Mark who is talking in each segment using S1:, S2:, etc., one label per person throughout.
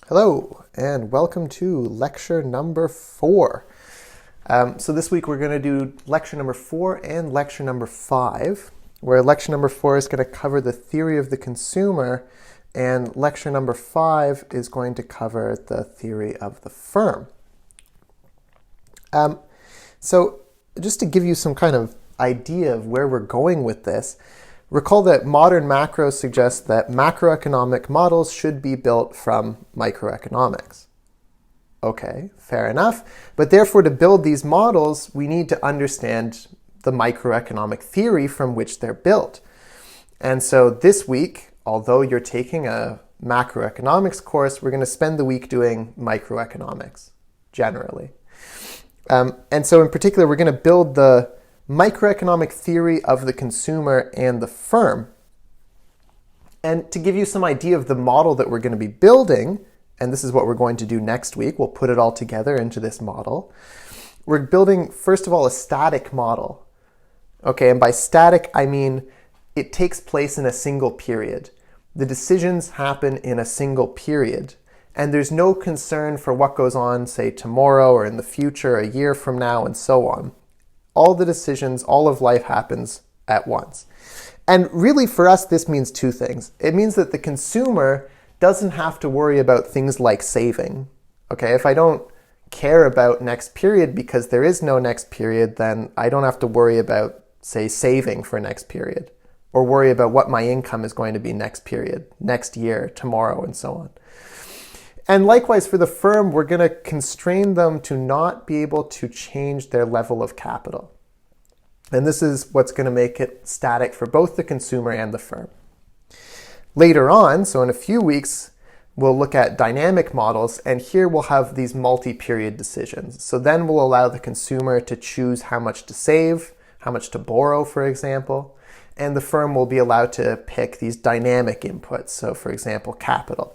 S1: Hello, and welcome to lecture number 4. So this week we're going to do lecture number 4 and lecture number 5, where lecture number 4 is going to cover the theory of the consumer, and lecture number 5 is going to cover the theory of the firm. So just to give you some kind of idea of where we're going with this, recall that modern macro suggests that macroeconomic models should be built from microeconomics. Okay, fair enough. But therefore, to build these models, we need to understand the microeconomic theory from which they're built. And so this week, although you're taking a macroeconomics course, we're going to spend the week doing microeconomics, generally. And so in particular, we're going to build the microeconomic theory of the consumer and the firm. And to give you some idea of the model that we're going to be building, and this is what we're going to do next week, we'll put it all together into this model. We're building, first of all, a static model. Okay, and by static, I mean it takes place in a single period. The decisions happen in a single period, and there's no concern for what goes on, say, tomorrow or in the future, a year from now, and so on. All the decisions, all of life happens at once. And really for us, this means two things. It means that the consumer doesn't have to worry about things like saving. Okay, if I don't care about next period because there is no next period, then I don't have to worry about, say, saving for next period, or worry about what my income is going to be next period, next year, tomorrow, and so on. And likewise for the firm, we're going to constrain them to not be able to change their level of capital. And this is what's going to make it static for both the consumer and the firm. Later on, so in a few weeks, we'll look at dynamic models, and here we'll have these multi-period decisions. So then we'll allow the consumer to choose how much to save, how much to borrow, for example, and the firm will be allowed to pick these dynamic inputs. So for example, capital.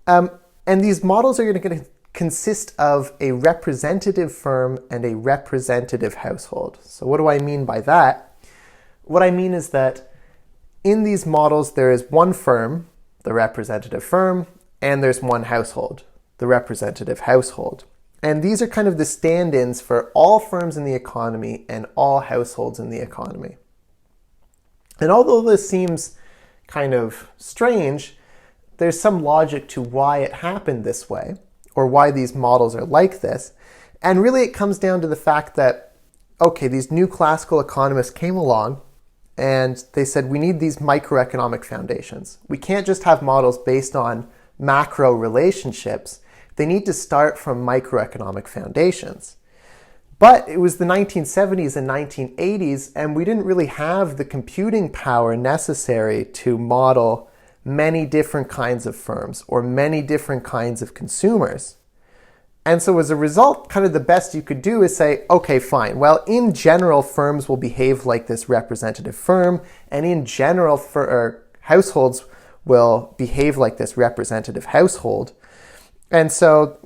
S1: And these models are going to consist of a representative firm and a representative household. So what do I mean by that? What I mean is that in these models, there is one firm, the representative firm, and there's one household, the representative household. And these are kind of the stand-ins for all firms in the economy and all households in the economy. And although this seems kind of strange, there's some logic to why it happened this way, or why these models are like this. And really it comes down to the fact that, okay, these new classical economists came along and they said we need these microeconomic foundations. We can't just have models based on macro relationships. They need to start from microeconomic foundations. But it was the 1970s and 1980s, and we didn't really have the computing power necessary to model many different kinds of firms or many different kinds of consumers. And so as a result, kind of the best you could do is say, okay, fine. Well, in general, firms will behave like this representative firm, and in general, households will behave like this representative household. And so,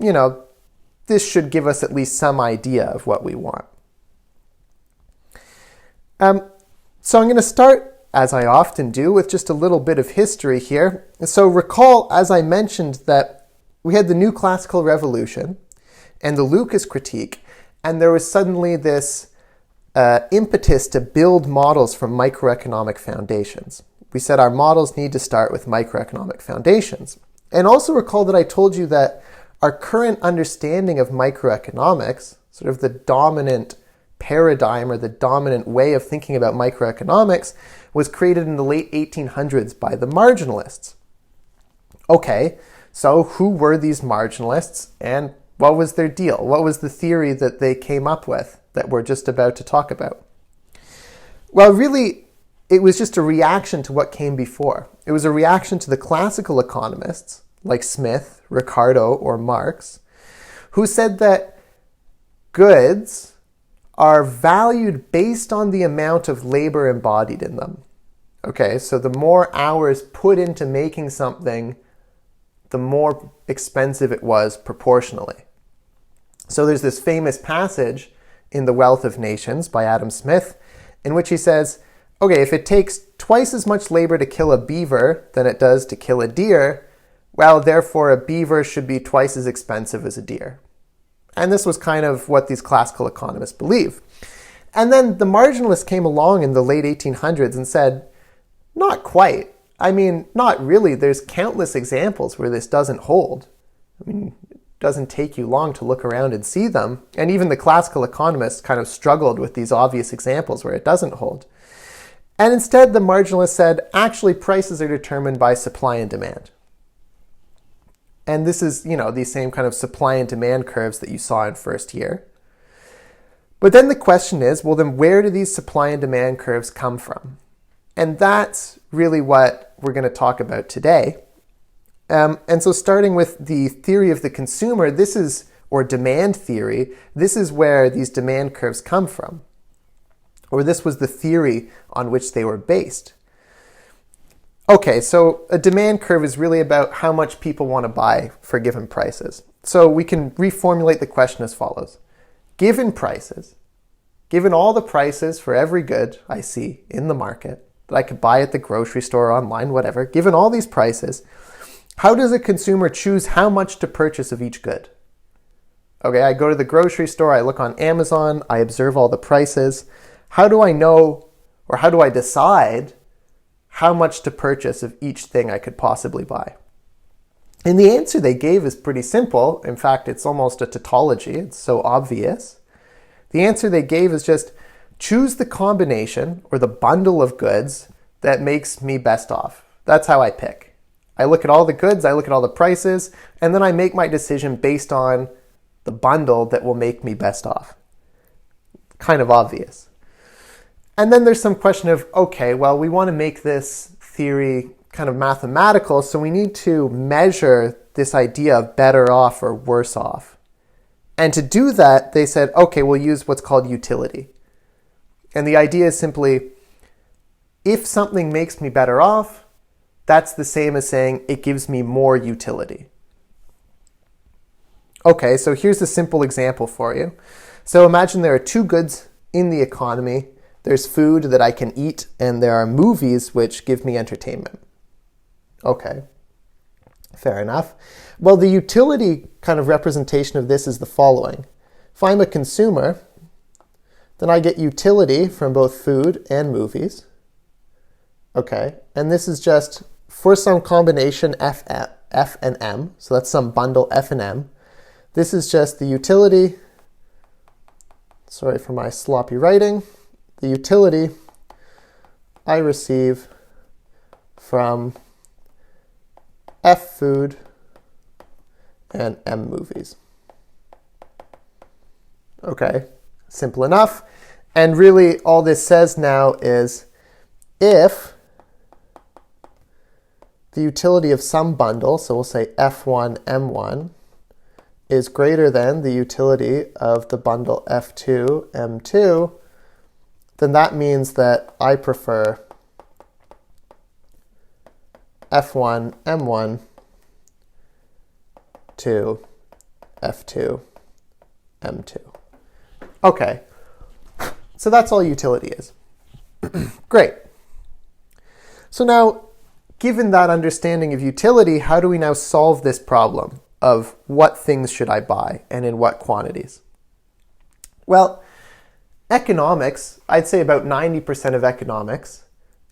S1: this should give us at least some idea of what we want. So I'm going to start, as I often do, with just a little bit of history here. So recall, as I mentioned, that we had the New Classical Revolution and the Lucas critique, and there was suddenly this impetus to build models from microeconomic foundations. We said our models need to start with microeconomic foundations. And also recall that I told you that our current understanding of microeconomics, sort of the dominant paradigm or the dominant way of thinking about microeconomics, was created in the late 1800s by the Marginalists. Okay, so who were these Marginalists and what was their deal? What was the theory that they came up with that we're just about to talk about? Well, really, it was just a reaction to what came before. It was a reaction to the classical economists like Smith, Ricardo, or Marx, who said that goods are valued based on the amount of labor embodied in them. Okay, so the more hours put into making something, the more expensive it was proportionally. So there's this famous passage in The Wealth of Nations by Adam Smith in which he says, okay, if it takes twice as much labor to kill a beaver than it does to kill a deer, well, therefore a beaver should be twice as expensive as a deer. And this was kind of what these classical economists believe. And then the marginalists came along in the late 1800s and said, not quite. I mean, not really. There's countless examples where this doesn't hold. I mean, it doesn't take you long to look around and see them. And even the classical economists kind of struggled with these obvious examples where it doesn't hold. And instead, the marginalists said, actually, prices are determined by supply and demand. And this is, these same kind of supply and demand curves that you saw in first year. But then the question is, well, then where do these supply and demand curves come from? And that's really what we're going to talk about today. And so starting with the theory of the consumer, or demand theory, this is where these demand curves come from. Or this was the theory on which they were based. Okay, so a demand curve is really about how much people want to buy for given prices. So we can reformulate the question as follows. Given prices, given all the prices for every good I see in the market that I could buy at the grocery store, online, whatever, given all these prices, how does a consumer choose how much to purchase of each good? Okay, I go to the grocery store, I look on Amazon, I observe all the prices. How do I know, or how do I decide how much to purchase of each thing I could possibly buy? And the answer they gave is pretty simple. In fact, it's almost a tautology. It's so obvious. The answer they gave is just choose the combination or the bundle of goods that makes me best off. That's how I pick. I look at all the goods, I look at all the prices, and then I make my decision based on the bundle that will make me best off. Kind of obvious. And then there's some question of, okay, well, we want to make this theory kind of mathematical, so we need to measure this idea of better off or worse off. And to do that, they said, okay, we'll use what's called utility. And the idea is simply, if something makes me better off, that's the same as saying it gives me more utility. Okay, so here's a simple example for you. So imagine there are two goods in the economy. There's food that I can eat, and there are movies which give me entertainment. Okay, fair enough. Well, the utility kind of representation of this is the following. If I'm a consumer, then I get utility from both food and movies. Okay, and this is just for some combination F and M, so that's some bundle F and M. This is just the utility, sorry for my sloppy writing, the utility I receive from F food and M movies. Okay, simple enough. And really all this says now is if the utility of some bundle, so we'll say F1, M1, is greater than the utility of the bundle F2, M2, then that means that I prefer F1, M1 to F2, M2. Okay, so that's all utility is. Great. So now, given that understanding of utility, how do we now solve this problem of what things should I buy and in what quantities? Well, economics, I'd say about 90% of economics,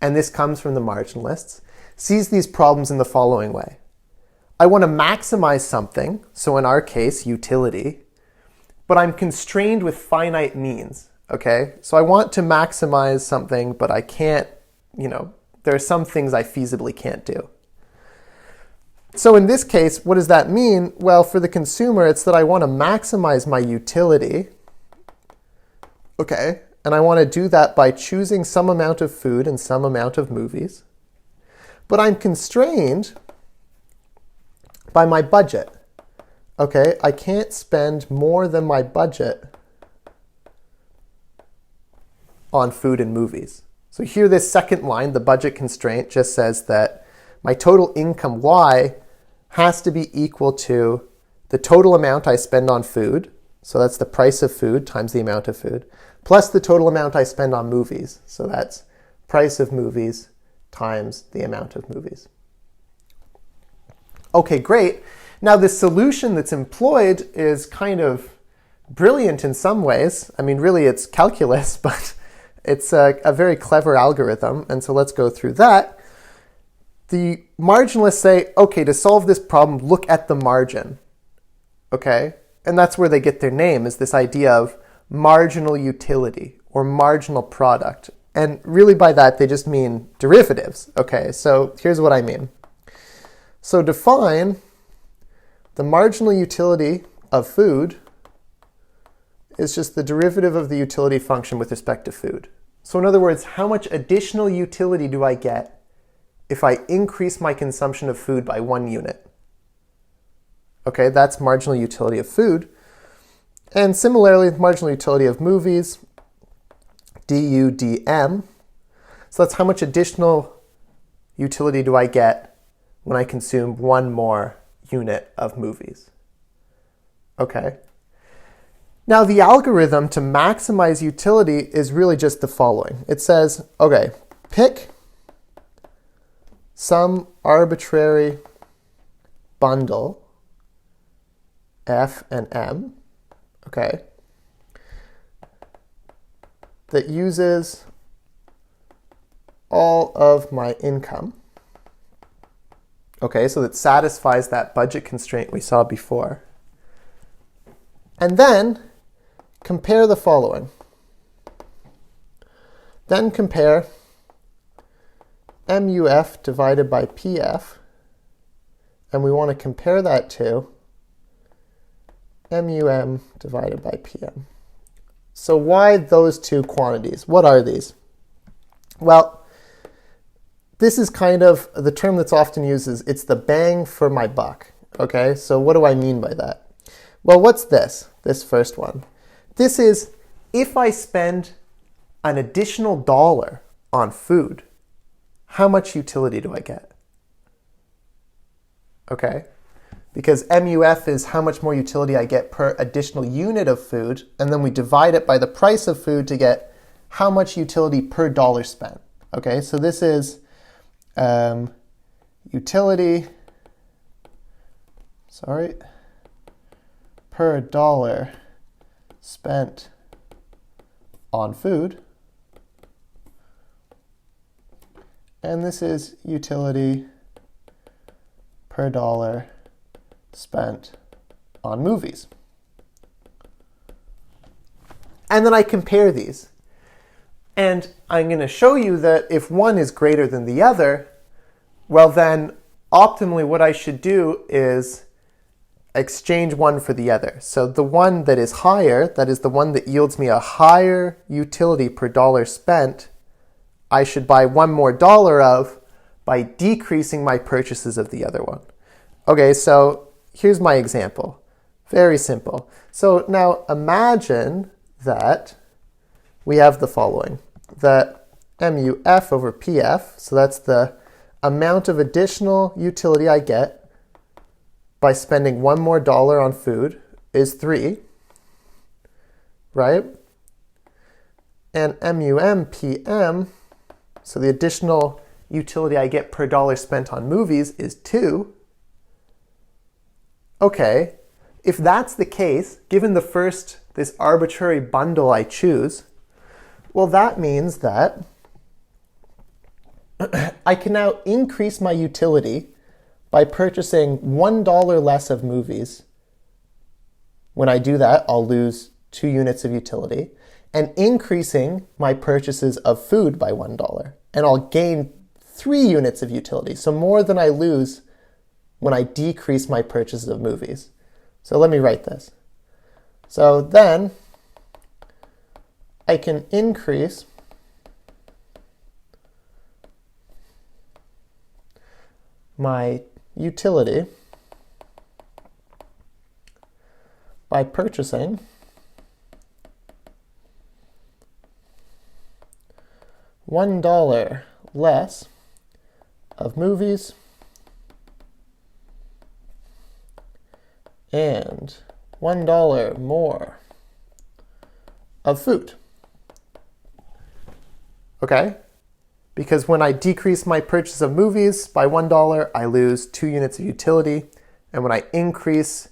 S1: and this comes from the marginalists, sees these problems in the following way. I want to maximize something, so in our case, utility, but I'm constrained with finite means, okay? So I want to maximize something, but I can't, there are some things I feasibly can't do. So in this case, what does that mean? Well, for the consumer, it's that I want to maximize my utility, okay? And I want to do that by choosing some amount of food and some amount of movies. But I'm constrained by my budget, okay? I can't spend more than my budget on food and movies. So here, this second line, the budget constraint, just says that my total income Y has to be equal to the total amount I spend on food, so that's the price of food times the amount of food, plus the total amount I spend on movies, so that's price of movies times the amount of movies. Okay, great. Now the solution that's employed is kind of brilliant in some ways. I mean, really it's calculus, but it's a very clever algorithm. And so let's go through that. The marginalists say, okay, to solve this problem, look at the margin. Okay? And that's where they get their name, is this idea of marginal utility or marginal product. And really by that, they just mean derivatives. Okay, so here's what I mean. So define the marginal utility of food is just the derivative of the utility function with respect to food. So in other words, how much additional utility do I get if I increase my consumption of food by 1 unit? Okay, that's marginal utility of food. And similarly, marginal utility of movies, du dm. So that's how much additional utility do I get when I consume 1 more unit of movies. Okay. Now the algorithm to maximize utility is really just the following. It says, okay, pick some arbitrary bundle, F and M, okay, that uses all of my income. Okay, so that satisfies that budget constraint we saw before. And then compare the following. Then compare MUF divided by PF, and we want to compare that to MUM divided by PM. So why those two quantities? What are these? Well, this is kind of the term that's often used is it's the bang for my buck. Okay, so what do I mean by that? Well, what's this first one? This is if I spend an additional $1 on food, how much utility do I get? Okay, because MUF is how much more utility I get per additional unit of food, and then we divide it by the price of food to get how much utility per $1 spent. Okay, so this is utility, per $1 spent on food. And this is utility per $1 spent on movies. And then I compare these. And I'm going to show you that if one is greater than the other, well then optimally what I should do is exchange one for the other. So the one that is higher, that is the one that yields me a higher utility per $1 spent, I should buy $1 more of by decreasing my purchases of the other one. Okay, so here's my example. Very simple. So now imagine that we have the following. That MUF over PF, so that's the amount of additional utility I get by spending $1 more on food, is 3, right? And MUM PM, so the additional utility I get per $1 spent on movies is 2. Okay, if that's the case, given this arbitrary bundle I choose, well that means that I can now increase my utility by purchasing $1 less of movies. When I do that, I'll lose 2 units of utility, and increasing my purchases of food by $1. And I'll gain 3 units of utility, so more than I lose when I decrease my purchases of movies. So let me write this. So then I can increase my utility by purchasing $1 less of movies and $1 more of food. Okay? because when I decrease my purchase of movies by $1, I lose 2 units of utility. And when I increase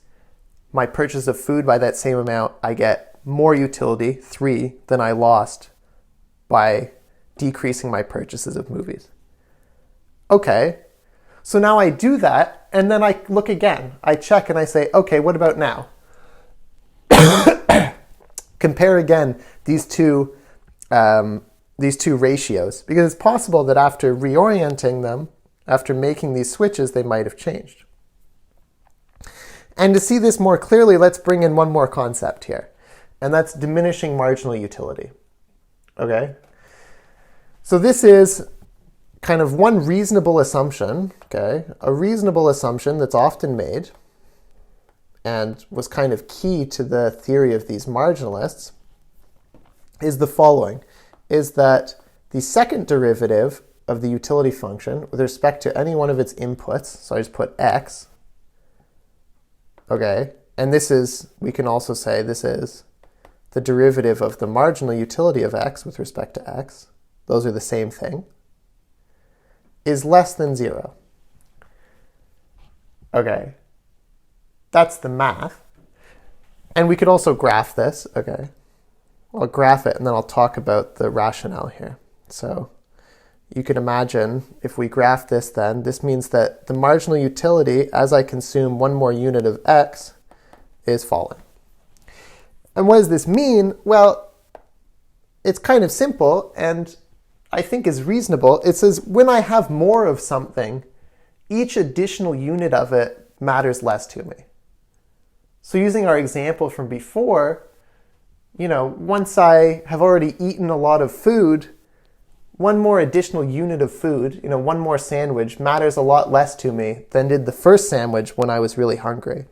S1: my purchase of food by that same amount, I get more utility, 3, than I lost by decreasing my purchases of movies. Okay, so now I do that, and then I look again. I check and I say, okay, what about now? Compare again these two ratios, because it's possible that after reorienting them, after making these switches, they might have changed. And to see this more clearly, let's bring in one more concept here, and that's diminishing marginal utility. Okay? So this is kind of one reasonable assumption, okay? A reasonable assumption that's often made and was kind of key to the theory of these marginalists is the following, is that the second derivative of the utility function with respect to any one of its inputs, so I just put x, okay, and this is, we can also say this is the derivative of the marginal utility of x with respect to x, those are the same thing, is less than 0. Okay, that's the math. And we could also graph this, okay. I'll graph it and then I'll talk about the rationale here. So you can imagine if we graph this then, this means that the marginal utility as I consume 1 more unit of x is falling. And what does this mean? Well, it's kind of simple and I think is reasonable. It says when I have more of something, each additional unit of it matters less to me. So using our example from before, once I have already eaten a lot of food, 1 more additional unit of food, 1 more sandwich matters a lot less to me than did the first sandwich when I was really hungry.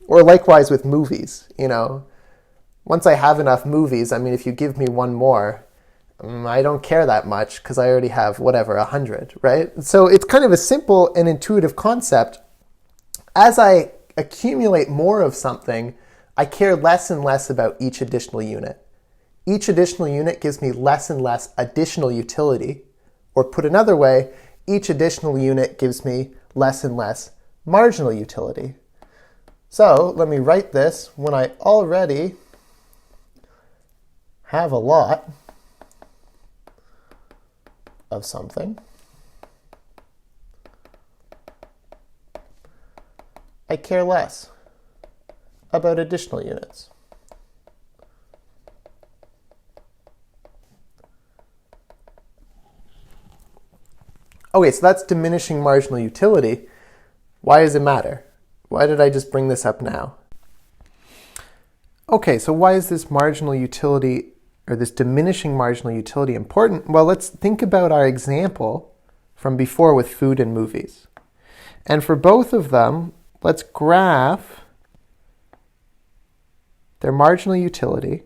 S1: Or likewise with movies, Once I have enough movies, if you give me 1 more, I don't care that much because I already have, 100, right? So it's kind of a simple and intuitive concept. As I accumulate more of something, I care less and less about each additional unit. Each additional unit gives me less and less additional utility. Or put another way, each additional unit gives me less and less marginal utility. So let me write this when I already have a lot of something. I care less about additional units. Okay, so that's diminishing marginal utility. Why does it matter? Why did I just bring this up now? Okay, so why is this marginal utility, or this diminishing marginal utility important? Well, let's think about our example from before with food and movies. And for both of them, let's graph their marginal utility,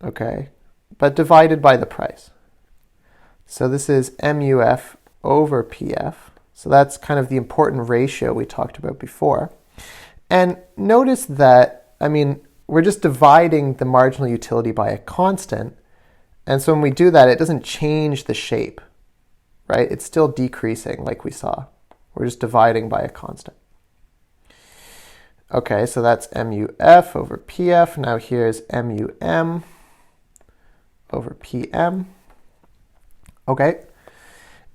S1: okay, but divided by the price. So this is MUF over PF. So that's kind of the important ratio we talked about before. And notice that, we're just dividing the marginal utility by a constant. And so when we do that, it doesn't change the shape, right? It's still decreasing like we saw. We're just dividing by a constant. Okay, so that's MUF over PF. Now here's MUM over PM. Okay,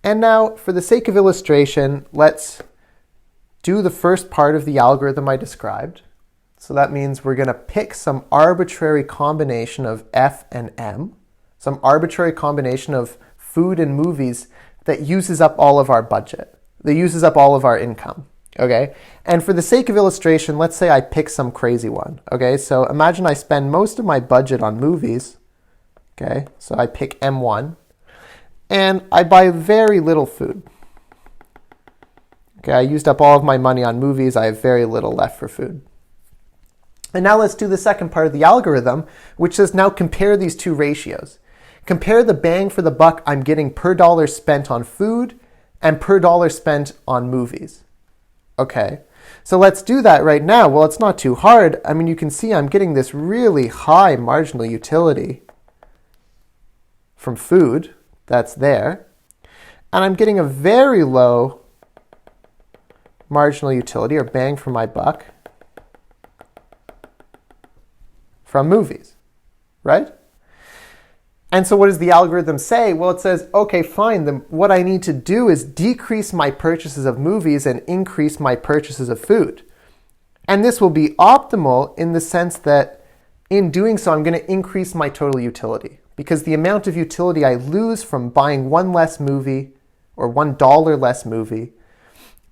S1: and now for the sake of illustration, let's do the first part of the algorithm I described. So that means we're going to pick some arbitrary combination of F and M, some arbitrary combination of food and movies that uses up all of our budget, that uses up all of our income. Okay, and for the sake of illustration, let's say I pick some crazy one. Okay, so imagine I spend most of my budget on movies. Okay, so I pick M1, and I buy very little food. Okay, I used up all of my money on movies. I have very little left for food. And now let's do the second part of the algorithm, which says now compare these two ratios. Compare the bang for the buck I'm getting per dollar spent on food and per dollar spent on movies. Okay, so let's do that right now. Well, it's not too hard. You can see I'm getting this really high marginal utility from food. that's there. And I'm getting a very low marginal utility, or bang for my buck, from movies, right? And so what does the algorithm say? Well, it says, okay, fine, what I need to do is decrease my purchases of movies and increase my purchases of food. And this will be optimal in the sense that in doing so, I'm going to increase my total utility, because the amount of utility I lose from buying one less movie or $1 less movie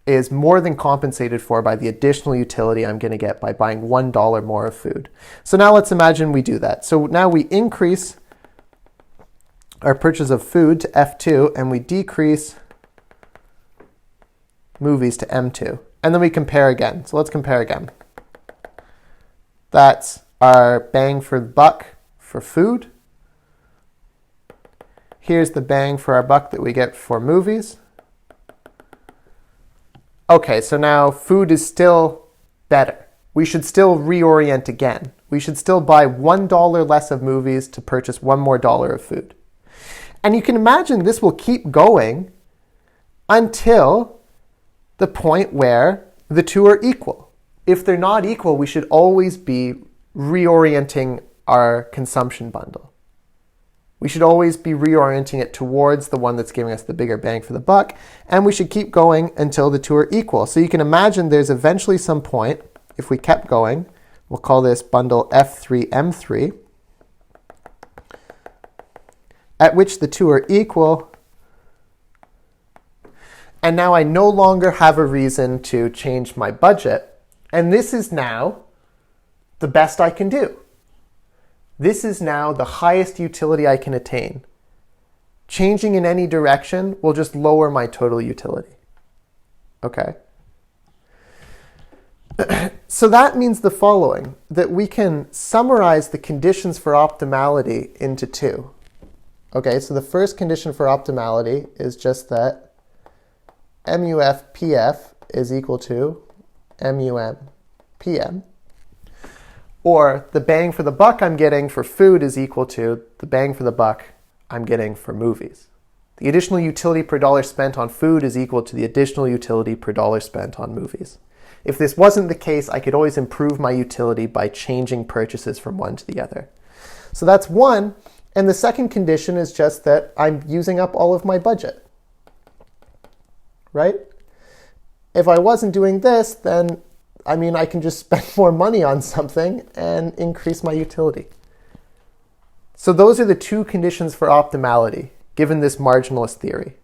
S1: is more than compensated for by the additional utility I'm going to get by buying $1 more of food. So now let's imagine we do that. So now we increase our purchase of food to F2, and we decrease movies to M2. And then we compare again. So let's compare again. That's our bang for the buck for food. Here's the bang for our buck that we get for movies. Okay, so now food is still better. We should still reorient again. We should still buy $1 less of movies to purchase $1 more of food. And you can imagine this will keep going until the point where the two are equal. If they're not equal, we should always be reorienting our consumption bundle. We should always be reorienting it towards the one that's giving us the bigger bang for the buck, and we should keep going until the two are equal. So you can imagine there's eventually some point, if we kept going, we'll call this bundle F3M3, at which the two are equal. And now I no longer have a reason to change my budget. And this is now the best I can do. This is now the highest utility I can attain. Changing in any direction will just lower my total utility. Okay? So that means the following, that we can summarize the conditions for optimality into two. Okay, so the first condition for optimality is just that MUF-PF is equal to MUM-PM. Or the bang for the buck I'm getting for food is equal to the bang for the buck I'm getting for movies. The additional utility per dollar spent on food is equal to the additional utility per dollar spent on movies. If this wasn't the case, I could always improve my utility by changing purchases from one to the other. So that's one. And the second condition is just that I'm using up all of my budget, right? If I wasn't doing this, then, I can just spend more money on something and increase my utility. So those are the two conditions for optimality, given this marginalist theory.